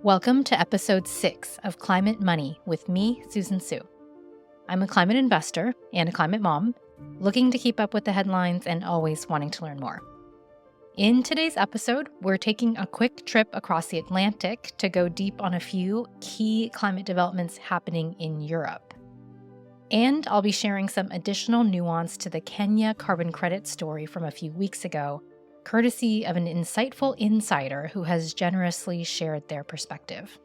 Welcome to episode 6 of Climate Money with me, Susan Sue. I'm a climate investor and a climate mom, looking to keep up with the headlines and always wanting to learn more. In today's episode, we're taking a quick trip across the Atlantic to go deep on a few key climate developments happening in Europe. And I'll be sharing some additional nuance to the Kenya carbon credit story from a few weeks ago, courtesy of an insightful insider who has generously shared their perspective.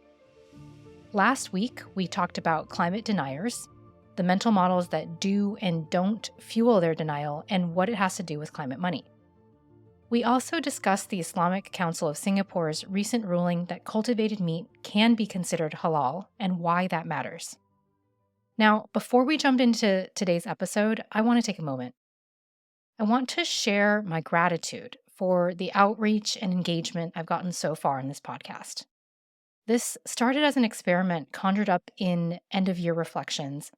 Last week, we talked about climate deniers, the mental models that do and don't fuel their denial, and what it has to do with climate money. We also discussed the Islamic Council of Singapore's recent ruling that cultivated meat can be considered halal and why that matters. Now, before we jump into today's episode, I want to take a moment. I want to share my gratitude for the outreach and engagement I've gotten so far in this podcast. This started as an experiment conjured up in end-of-year reflections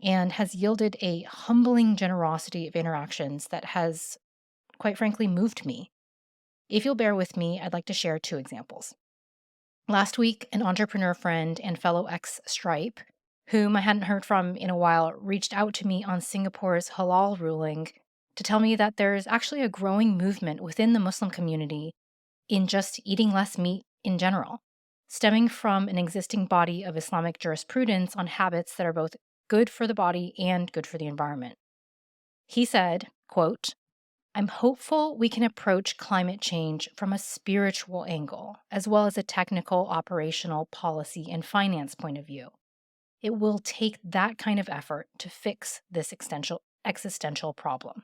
and has yielded a humbling generosity of interactions that has, quite frankly, moved me. If you'll bear with me, I'd like to share 2 examples. Last week, an entrepreneur friend and fellow ex-Stripe, whom I hadn't heard from in a while, reached out to me on Singapore's halal ruling to tell me that there's actually a growing movement within the Muslim community in just eating less meat in general, stemming from an existing body of Islamic jurisprudence on habits that are both good for the body and good for the environment. He said, quote, "I'm hopeful we can approach climate change from a spiritual angle, as well as a technical, operational, policy, and finance point of view. It will take that kind of effort to fix this existential problem."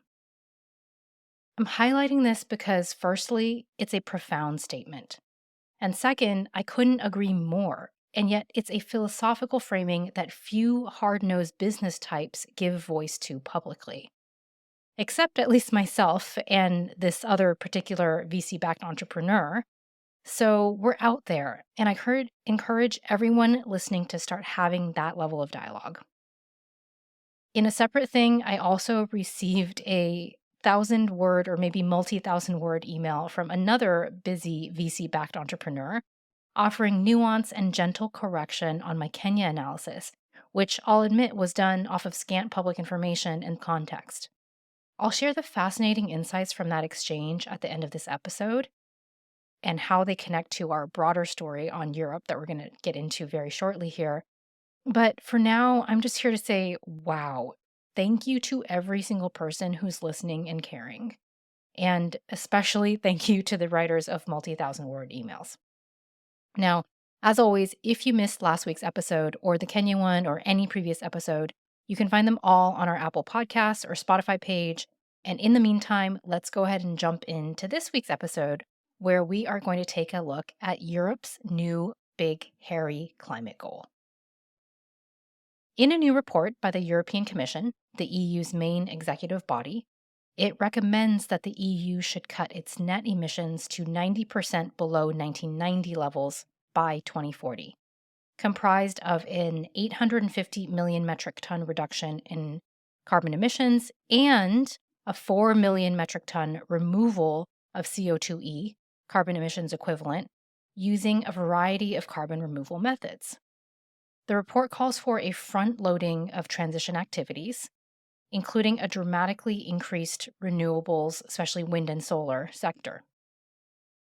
I'm highlighting this because, firstly, it's a profound statement. And second, I couldn't agree more. And yet, it's a philosophical framing that few hard-nosed business types give voice to publicly. Except at least myself and this other particular VC-backed entrepreneur. So we're out there, and I encourage everyone listening to start having that level of dialogue. In a separate thing, I also received a 1,000-word or maybe multi-1,000-word email from another busy VC-backed entrepreneur offering nuance and gentle correction on my Kenya analysis, which I'll admit was done off of scant public information and context. I'll share the fascinating insights from that exchange at the end of this episode and how they connect to our broader story on Europe that we're going to get into very shortly here. But for now, I'm just here to say, wow. Thank you to every single person who's listening and caring. And especially thank you to the writers of multi-1,000-word emails. Now, as always, if you missed last week's episode or the Kenya one or any previous episode, you can find them all on our Apple Podcasts or Spotify page. And in the meantime, let's go ahead and jump into this week's episode where we are going to take a look at Europe's new big, hairy climate goal. In a new report by the European Commission, the EU's main executive body, it recommends that the EU should cut its net emissions to 90% below 1990 levels by 2040, comprised of an 850 million metric ton reduction in carbon emissions and a 4 million metric ton removal of CO2e, carbon emissions equivalent, using a variety of carbon removal methods. The report calls for a front-loading of transition activities, including a dramatically increased renewables, especially wind and solar, sector.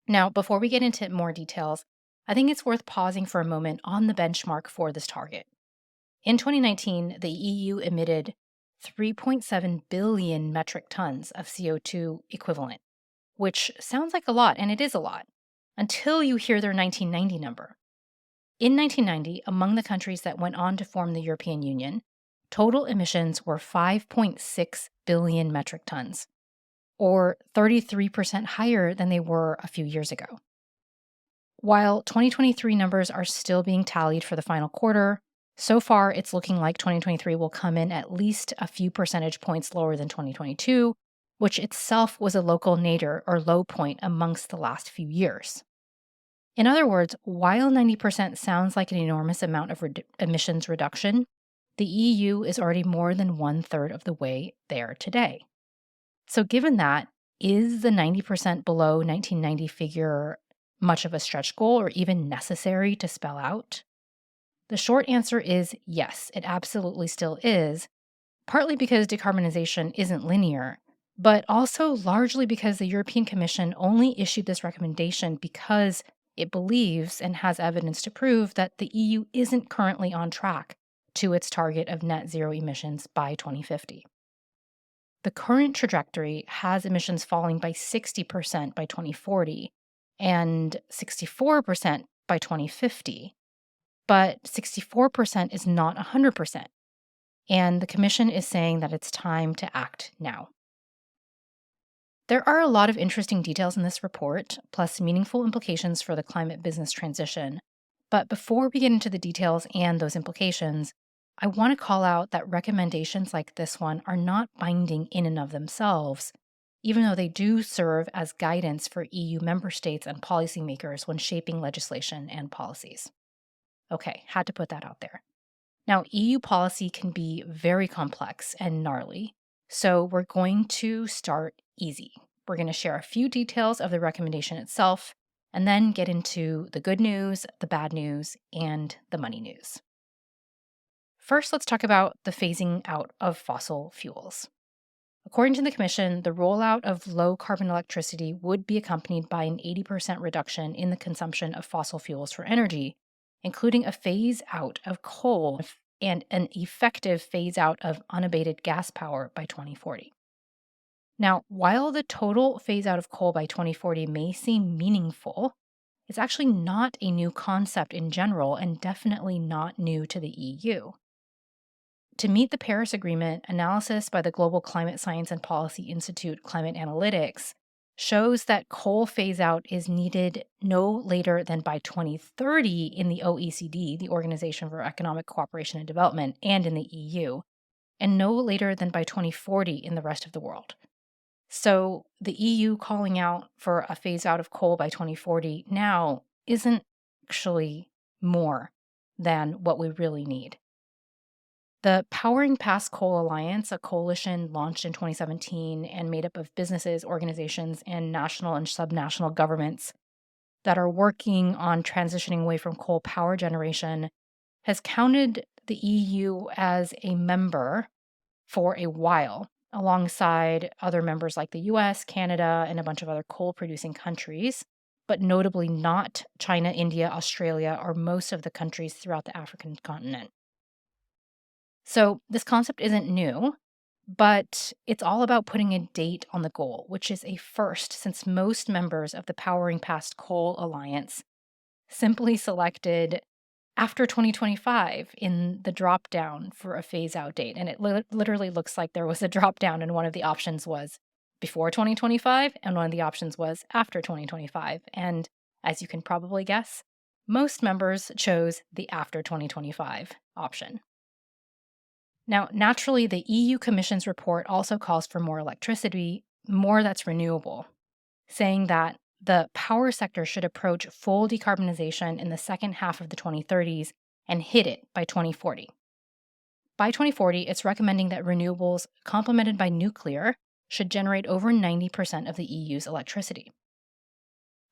Now, before we get into more details, I think it's worth pausing for a moment on the benchmark for this target. In 2019, the EU emitted 3.7 billion metric tons of CO2 equivalent, which sounds like a lot, and it is a lot, until you hear their 1990 number. In 1990, among the countries that went on to form the European Union, total emissions were 5.6 billion metric tons, or 33% higher than they were a few years ago. While 2023 numbers are still being tallied for the final quarter, so far it's looking like 2023 will come in at least a few percentage points lower than 2022, which itself was a local nadir or low point amongst the last few years. In other words, while 90% sounds like an enormous amount of emissions reduction, the EU is already more than 1/3 of the way there today. So given that, is the 90% below 1990 figure much of a stretch goal or even necessary to spell out? The short answer is yes, it absolutely still is, partly because decarbonization isn't linear, but also largely because the European Commission only issued this recommendation because it believes and has evidence to prove that the EU isn't currently on track to its target of net zero emissions by 2050. The current trajectory has emissions falling by 60% by 2040 and 64% by 2050. But 64% is not 100%. And the Commission is saying that it's time to act now. There are a lot of interesting details in this report, plus meaningful implications for the climate business transition. But before we get into the details and those implications, I want to call out that recommendations like this one are not binding in and of themselves, even though they do serve as guidance for EU member states and policymakers when shaping legislation and policies. Okay, had to put that out there. Now, EU policy can be very complex and gnarly, so we're going to start easy. We're going to share a few details of the recommendation itself, and then get into the good news, the bad news, and the money news. First, let's talk about the phasing out of fossil fuels. According to the Commission, the rollout of low carbon electricity would be accompanied by an 80% reduction in the consumption of fossil fuels for energy, including a phase out of coal and an effective phase out of unabated gas power by 2040. Now, while the total phase out of coal by 2040 may seem meaningful, it's actually not a new concept in general and definitely not new to the EU. To meet the Paris Agreement, analysis by the Global Climate Science and Policy Institute Climate Analytics shows that coal phase out is needed no later than by 2030 in the OECD, the Organization for Economic Cooperation and Development, and in the EU, and no later than by 2040 in the rest of the world. So the EU calling out for a phase out of coal by 2040 now isn't actually more than what we really need. The Powering Past Coal Alliance, a coalition launched in 2017 and made up of businesses, organizations, and national and subnational governments that are working on transitioning away from coal power generation, has counted the EU as a member for a while, alongside other members like the US, Canada, and a bunch of other coal-producing countries, but notably not China, India, Australia, or most of the countries throughout the African continent. So this concept isn't new, but it's all about putting a date on the goal, which is a first since most members of the Powering Past Coal Alliance simply selected after 2025 in the drop down for a phase out date. And it literally looks like there was a drop down, and one of the options was before 2025, and one of the options was after 2025. And as you can probably guess, most members chose the after 2025 option. Now, naturally, the EU Commission's report also calls for more electricity, more that's renewable, saying that the power sector should approach full decarbonization in the second half of the 2030s and hit it by 2040. By 2040, it's recommending that renewables, complemented by nuclear, should generate over 90% of the EU's electricity.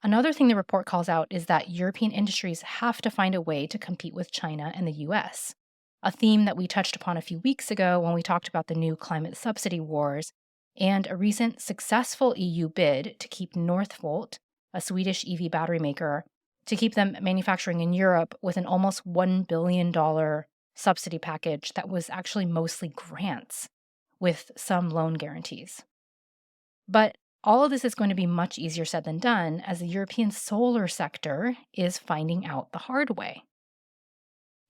Another thing the report calls out is that European industries have to find a way to compete with China and the US, a theme that we touched upon a few weeks ago when we talked about the new climate subsidy wars and a recent successful EU bid to keep Northvolt, a Swedish EV battery maker, to keep them manufacturing in Europe with an almost $1 billion subsidy package that was actually mostly grants with some loan guarantees. But all of this is going to be much easier said than done, as the European solar sector is finding out the hard way.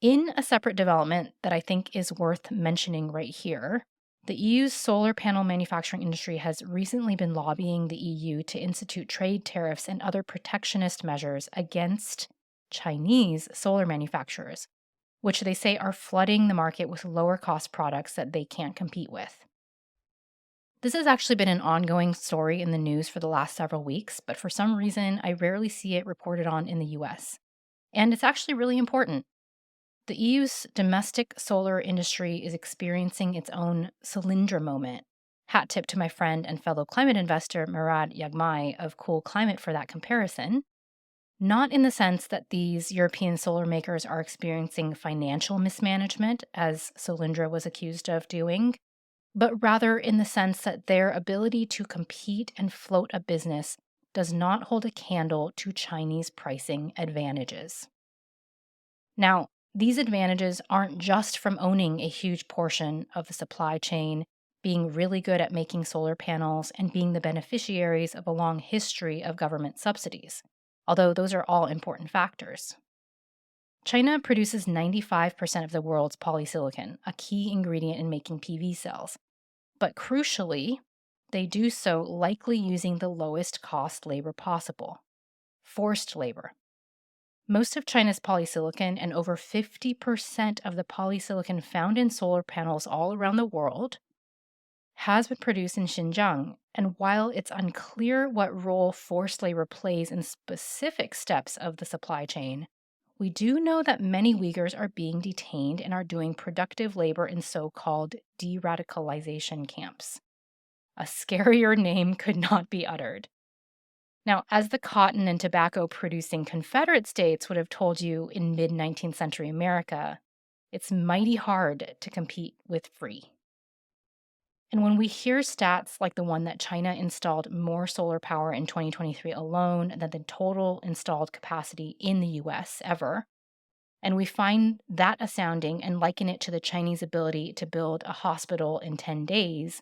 In a separate development that I think is worth mentioning right here, the EU's solar panel manufacturing industry has recently been lobbying the EU to institute trade tariffs and other protectionist measures against Chinese solar manufacturers, which they say are flooding the market with lower cost products that they can't compete with. This has actually been an ongoing story in the news for the last several weeks, but for some reason, I rarely see it reported on in the US. And it's actually really important. The EU's domestic solar industry is experiencing its own Solyndra moment. Hat tip to my friend and fellow climate investor Murad Yagmai of Cool Climate for that comparison. Not in the sense that these European solar makers are experiencing financial mismanagement, as Solyndra was accused of doing, but rather in the sense that their ability to compete and float a business does not hold a candle to Chinese pricing advantages. Now, these advantages aren't just from owning a huge portion of the supply chain, being really good at making solar panels, and being the beneficiaries of a long history of government subsidies, although those are all important factors. China produces 95% of the world's polysilicon, a key ingredient in making PV cells. But crucially, they do so likely using the lowest cost labor possible, forced labor. Most of China's polysilicon and over 50% of the polysilicon found in solar panels all around the world has been produced in Xinjiang. And while it's unclear what role forced labor plays in specific steps of the supply chain, we do know that many Uyghurs are being detained and are doing productive labor in so-called de-radicalization camps. A scarier name could not be uttered. Now, as the cotton and tobacco producing Confederate states would have told you in mid 19th century America, it's mighty hard to compete with free. And when we hear stats like the one that China installed more solar power in 2023 alone than the total installed capacity in the US ever, and we find that astounding and liken it to the Chinese ability to build a hospital in 10 days,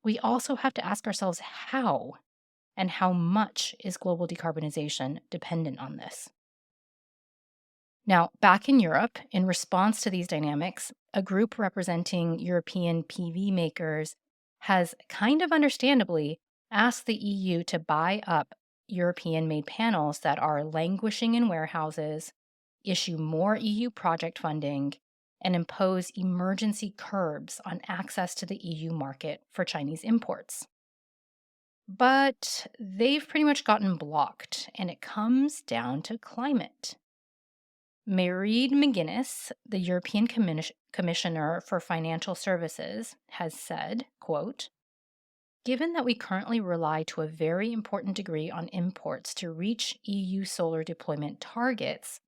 we also have to ask ourselves how and how much is global decarbonization dependent on this? Now, back in Europe, in response to these dynamics, a group representing European PV makers has kind of understandably asked the EU to buy up European made panels that are languishing in warehouses, issue more EU project funding, and impose emergency curbs on access to the EU market for Chinese imports. But they've pretty much gotten blocked, and it comes down to climate. Mairead McGuinness, the European Commissioner for Financial Services, has said, quote, "Given that we currently rely to a very important degree on imports to reach EU solar deployment targets,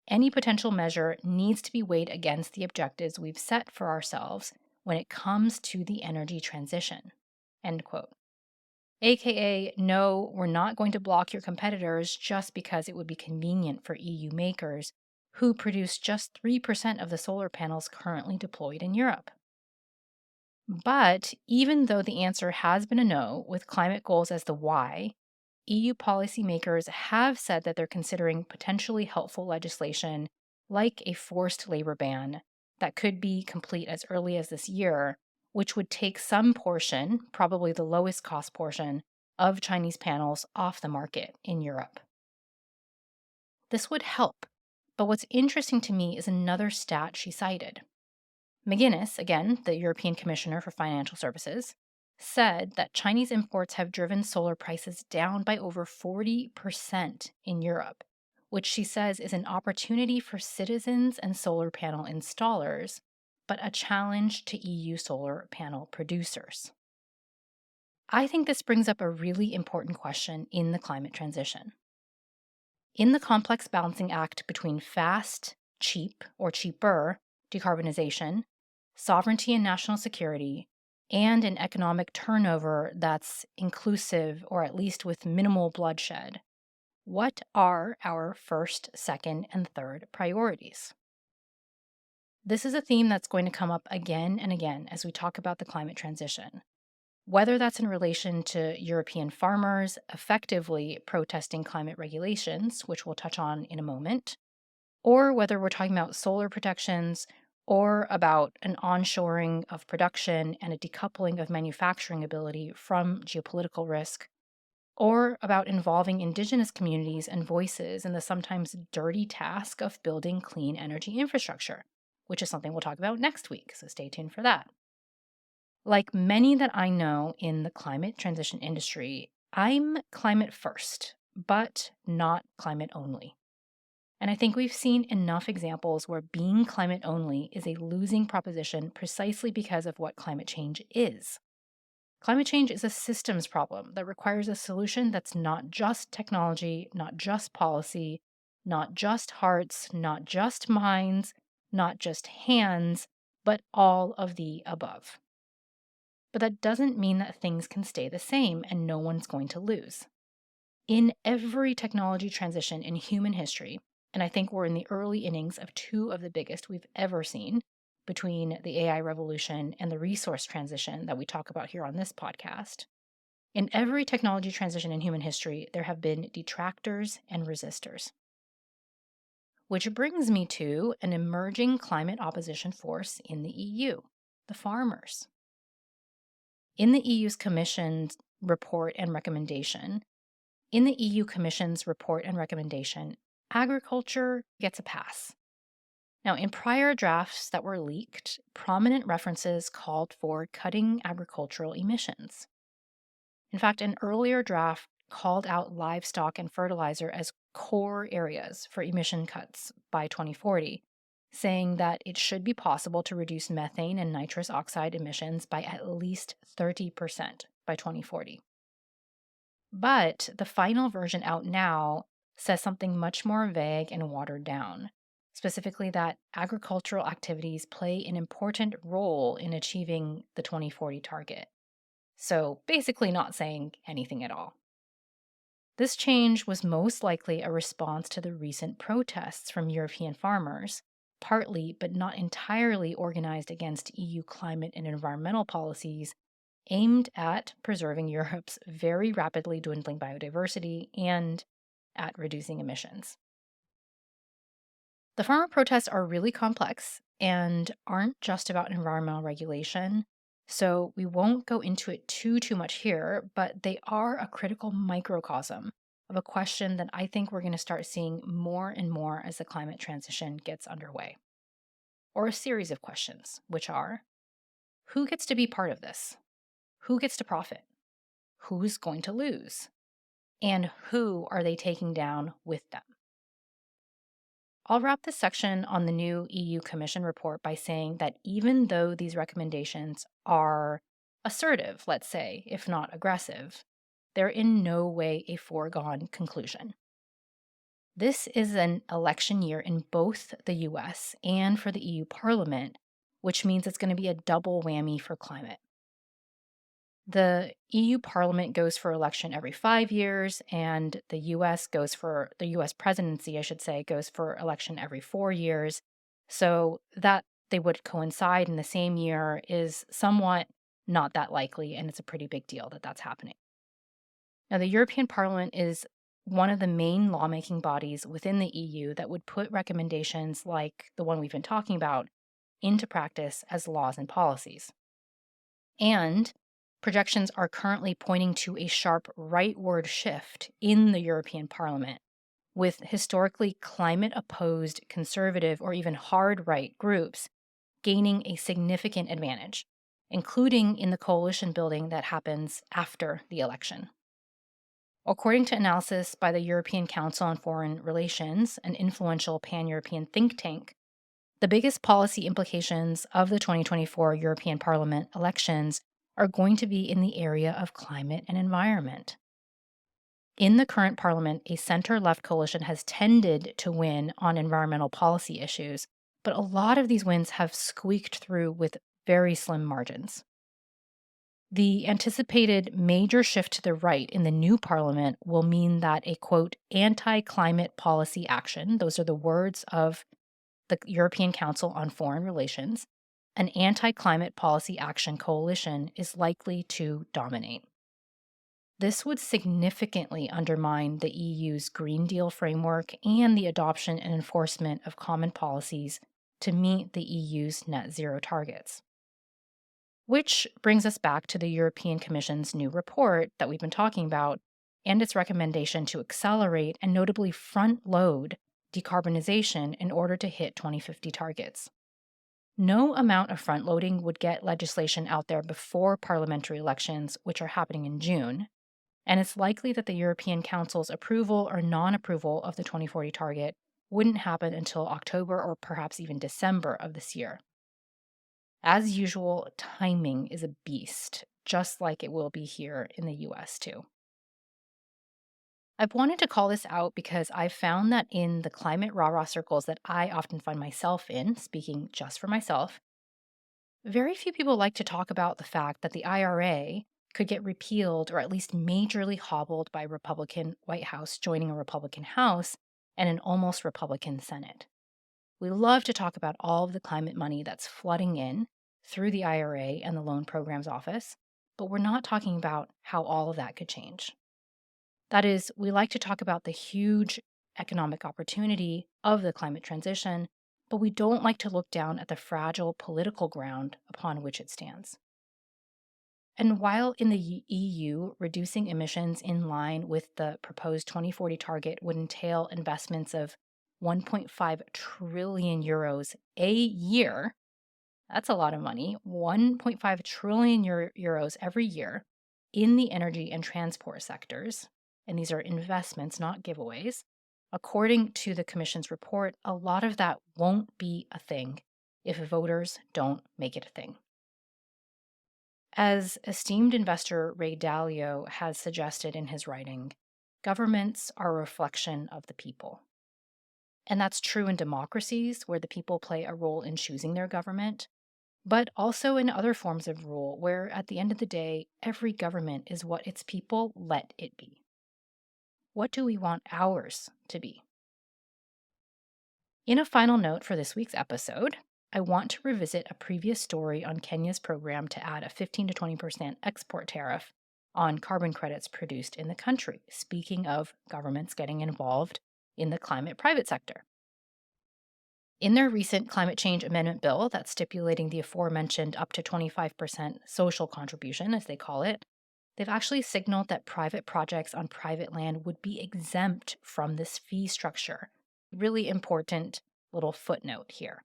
any potential measure needs to be weighed against the objectives we've set for ourselves when it comes to the energy transition." End quote. AKA, no, we're not going to block your competitors just because it would be convenient for EU makers who produce just 3% of the solar panels currently deployed in Europe. But even though the answer has been a no, with climate goals as the why, EU policymakers have said that they're considering potentially helpful legislation like a forced labor ban that could be complete as early as this year, which would take some portion, probably the lowest cost portion, of Chinese panels off the market in Europe. This would help, but what's interesting to me is another stat she cited. McGuinness, again, the European Commissioner for Financial Services, said that Chinese imports have driven solar prices down by over 40% in Europe, which she says is an opportunity for citizens and solar panel installers, but a challenge to EU solar panel producers. I think this brings up a really important question in the climate transition. In the complex balancing act between fast, cheap, or cheaper decarbonization, sovereignty and national security, and an economic turnover that's inclusive or at least with minimal bloodshed, what are our first, second, and third priorities? This is a theme that's going to come up again and again as we talk about the climate transition. Whether that's in relation to European farmers effectively protesting climate regulations, which we'll touch on in a moment, or whether we're talking about solar protections or about an onshoring of production and a decoupling of manufacturing ability from geopolitical risk, or about involving indigenous communities and voices in the sometimes dirty task of building clean energy infrastructure, which is something we'll talk about next week, so stay tuned for that. Like many that I know in the climate transition industry, I'm climate first, but not climate only. And I think we've seen enough examples where being climate only is a losing proposition precisely because of what climate change is. Climate change is a systems problem that requires a solution that's not just technology, not just policy, not just hearts, not just minds, not just hands, but all of the above. But that doesn't mean that things can stay the same and no one's going to lose. In every technology transition in human history, and I think we're in the early innings of two of the biggest we've ever seen between the AI revolution and the resource transition that we talk about here on this podcast. In every technology transition in human history, there have been detractors and resistors. Which brings me to an emerging climate opposition force in the EU, the farmers. In the EU's Commission's report and recommendation, agriculture gets a pass. Now, in prior drafts that were leaked, prominent references called for cutting agricultural emissions. In fact, an earlier draft called out livestock and fertilizer as core areas for emission cuts by 2040, saying that it should be possible to reduce methane and nitrous oxide emissions by at least 30% by 2040. But the final version out now says something much more vague and watered down, specifically that agricultural activities play an important role in achieving the 2040 target. So basically not saying anything at all. This change was most likely a response to the recent protests from European farmers, partly but not entirely organized against EU climate and environmental policies aimed at preserving Europe's very rapidly dwindling biodiversity and at reducing emissions. The farmer protests are really complex and aren't just about environmental regulation, so we won't go into it too much here, but they are a critical microcosm of a question that I think we're going to start seeing more and more as the climate transition gets underway. Or a series of questions, which are, who gets to be part of this? Who gets to profit? Who's going to lose? And who are they taking down with them? I'll wrap this section on the new EU Commission report by saying that even though these recommendations are assertive, let's say, if not aggressive, they're in no way a foregone conclusion. This is an election year in both the US and for the EU Parliament, which means it's going to be a double whammy for climate. The EU Parliament goes for election every 5 years, and the US presidency, goes for election every 4 years. So that they would coincide in the same year is somewhat not that likely, and it's a pretty big deal that that's happening. Now, the European Parliament is one of the main lawmaking bodies within the EU that would put recommendations like the one we've been talking about into practice as laws and policies. And projections are currently pointing to a sharp rightward shift in the European Parliament, with historically climate-opposed conservative or even hard-right groups gaining a significant advantage, including in the coalition building that happens after the election. According to analysis by the European Council on Foreign Relations, an influential pan-European think tank, the biggest policy implications of the 2024 European Parliament elections are going to be in the area of climate and environment. In the current parliament, a center-left coalition has tended to win on environmental policy issues, but a lot of these wins have squeaked through with very slim margins. The anticipated major shift to the right in the new parliament will mean that a, quote, anti-climate policy action, those are the words of the European Council on Foreign Relations, an anti-climate policy action coalition is likely to dominate. This would significantly undermine the EU's Green Deal framework and the adoption and enforcement of common policies to meet the EU's net zero targets. Which brings us back to the European Commission's new report that we've been talking about and its recommendation to accelerate and notably front-load decarbonization in order to hit 2050 targets. No amount of front-loading would get legislation out there before parliamentary elections, which are happening in June, and it's likely that the European Council's approval or non-approval of the 2040 target wouldn't happen until October or perhaps even December of this year. As usual, timing is a beast, just like it will be here in the US too. I've wanted to call this out because I've found that in the climate rah-rah circles that I often find myself in, speaking just for myself, very few people like to talk about the fact that the IRA could get repealed or at least majorly hobbled by a Republican White House joining a Republican House and an almost Republican Senate. We love to talk about all of the climate money that's flooding in through the IRA and the Loan Programs Office, but we're not talking about how all of that could change. That is, we like to talk about the huge economic opportunity of the climate transition, but we don't like to look down at the fragile political ground upon which it stands. And while in the EU, reducing emissions in line with the proposed 2040 target would entail investments of 1.5 trillion euros a year, that's a lot of money, 1.5 trillion euros every year in the energy and transport sectors. And these are investments, not giveaways. According to the Commission's report, a lot of that won't be a thing if voters don't make it a thing. As esteemed investor Ray Dalio has suggested in his writing, governments are a reflection of the people. And that's true in democracies where the people play a role in choosing their government, but also in other forms of rule where at the end of the day, every government is what its people let it be. What do we want ours to be? In a final note for this week's episode, I want to revisit a previous story on Kenya's program to add a 15 to 20% export tariff on carbon credits produced in the country, speaking of governments getting involved in the climate private sector. In their recent climate change amendment bill that's stipulating the aforementioned up to 25% social contribution, as they call it, they've actually signaled that private projects on private land would be exempt from this fee structure. Really important little footnote here.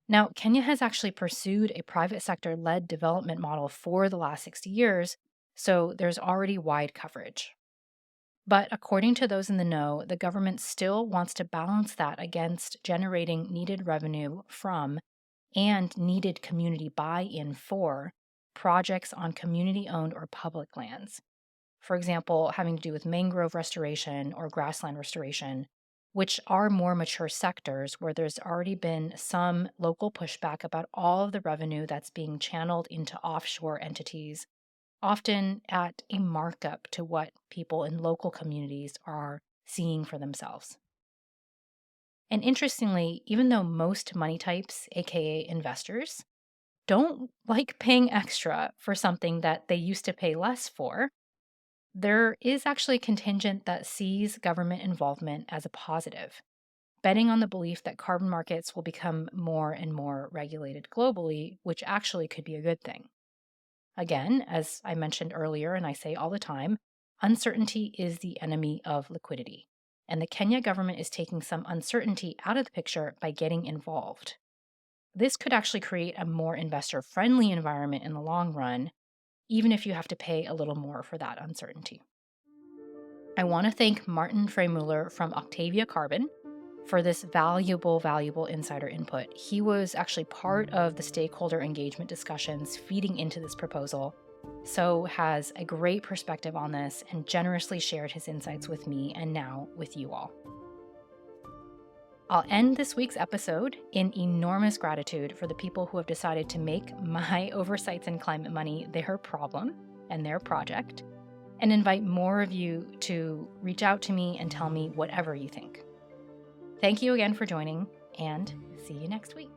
Now, Kenya has actually pursued a private sector-led development model for the last 60 years, so there's already wide coverage. But according to those in the know, the government still wants to balance that against generating needed revenue from and needed community buy-in for projects on community-owned or public lands. For example, having to do with mangrove restoration or grassland restoration, which are more mature sectors where there's already been some local pushback about all of the revenue that's being channeled into offshore entities, often at a markup to what people in local communities are seeing for themselves. And interestingly, even though most money types, aka investors, don't like paying extra for something that they used to pay less for, there is actually a contingent that sees government involvement as a positive, betting on the belief that carbon markets will become more and more regulated globally, which actually could be a good thing. Again, as I mentioned earlier, and I say all the time, uncertainty is the enemy of liquidity. And the Kenya government is taking some uncertainty out of the picture by getting involved. This could actually create a more investor-friendly environment in the long run, even if you have to pay a little more for that uncertainty. I want to thank Martin Fremuller from Octavia Carbon for this valuable insider input. He was actually part of the stakeholder engagement discussions feeding into this proposal, so has a great perspective on this and generously shared his insights with me and now with you all. I'll end this week's episode in enormous gratitude for the people who have decided to make my oversights in climate money their problem and their project, and invite more of you to reach out to me and tell me whatever you think. Thank you again for joining, and see you next week.